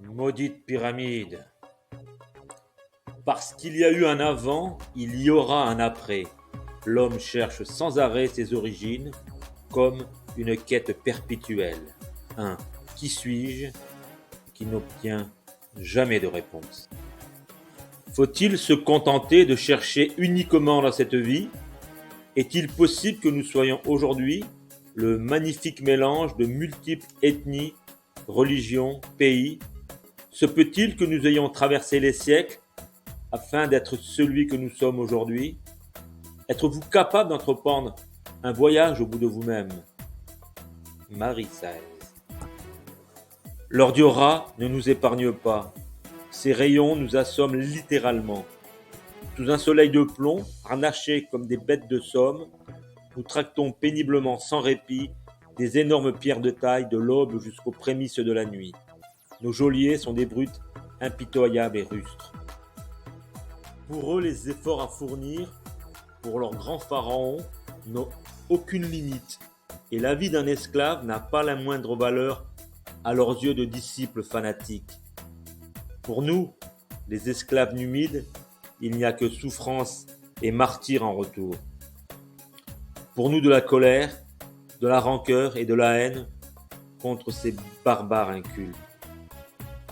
Maudite pyramide. Parce qu'il y a eu un avant, il y aura un après. L'homme cherche sans arrêt ses origines, comme une quête perpétuelle. Un qui suis-je qui n'obtient jamais de réponse. Faut-il se contenter de chercher uniquement dans cette vie? Est-il possible que nous soyons aujourd'hui le magnifique mélange de multiples ethnies, religions, pays? Se peut-il que nous ayons traversé les siècles afin d'être celui que nous sommes aujourd'hui? Êtes-vous capable d'entreprendre un voyage au bout de vous-même? Marie XVI. L'Ordiorat ne nous épargne pas. Ses rayons nous assomment littéralement. Sous un soleil de plomb, harnachés comme des bêtes de somme, nous tractons péniblement sans répit des énormes pierres de taille de l'aube jusqu'aux prémices de la nuit. Nos geôliers sont des brutes impitoyables et rustres. Pour eux, les efforts à fournir pour leur grand pharaon n'ont aucune limite, et la vie d'un esclave n'a pas la moindre valeur à leurs yeux de disciples fanatiques. Pour nous, les esclaves numides, il n'y a que souffrance et martyre en retour. Pour nous, de la colère, de la rancœur et de la haine contre ces barbares incultes.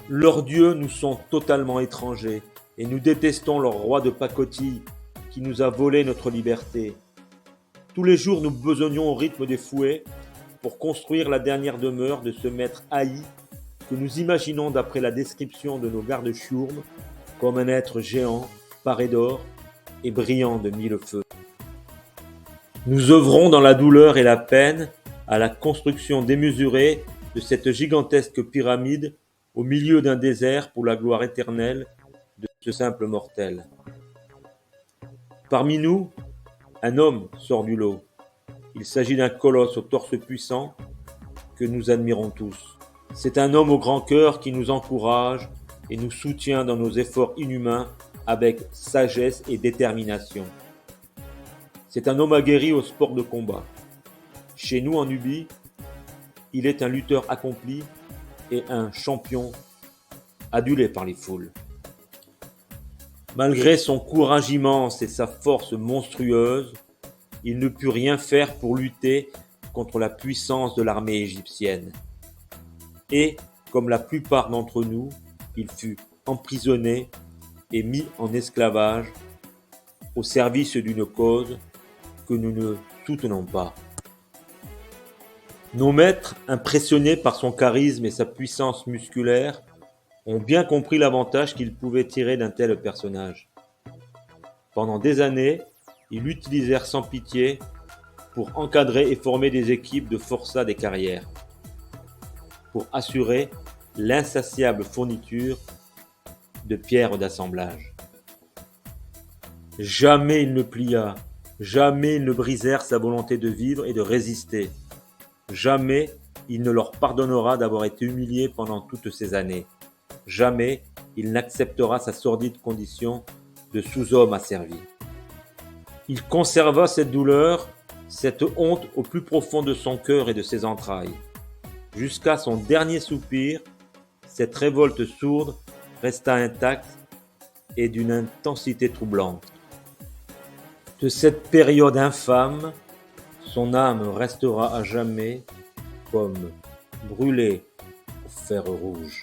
Leurs dieux nous sont totalement étrangers et nous détestons leur roi de pacotille qui nous a volé notre liberté. Tous les jours, nous besognions au rythme des fouets pour construire la dernière demeure de ce maître haï que nous imaginons d'après la description de nos gardes-chiourmes comme un être géant, paré d'or et brillant de mille feux. Nous œuvrons dans la douleur et la peine à la construction démesurée de cette gigantesque pyramide au milieu d'un désert pour la gloire éternelle de ce simple mortel. Parmi nous, un homme sort du lot. Il s'agit d'un colosse au torse puissant que nous admirons tous. C'est un homme au grand cœur qui nous encourage et nous soutient dans nos efforts inhumains avec sagesse et détermination. C'est un homme aguerri au sport de combat. Chez nous en Nubie, il est un lutteur accompli et un champion adulé par les foules. Malgré son courage immense et sa force monstrueuse, il ne put rien faire pour lutter contre la puissance de l'armée égyptienne. Et, comme la plupart d'entre nous, il fut emprisonné et mis en esclavage au service d'une cause que nous ne soutenons pas. Nos maîtres, impressionnés par son charisme et sa puissance musculaire, ont bien compris l'avantage qu'ils pouvaient tirer d'un tel personnage. Pendant des années, ils l'utilisèrent sans pitié pour encadrer et former des équipes de forçats des carrières, pour assurer l'insatiable fourniture de pierres d'assemblage. Jamais il ne plia, jamais ils ne brisèrent sa volonté de vivre et de résister. Jamais il ne leur pardonnera d'avoir été humilié pendant toutes ces années. Jamais il n'acceptera sa sordide condition de sous-homme asservi. Il conserva cette douleur, cette honte au plus profond de son cœur et de ses entrailles. Jusqu'à son dernier soupir, cette révolte sourde resta intacte et d'une intensité troublante. De cette période infâme, son âme restera à jamais comme brûlée au fer rouge.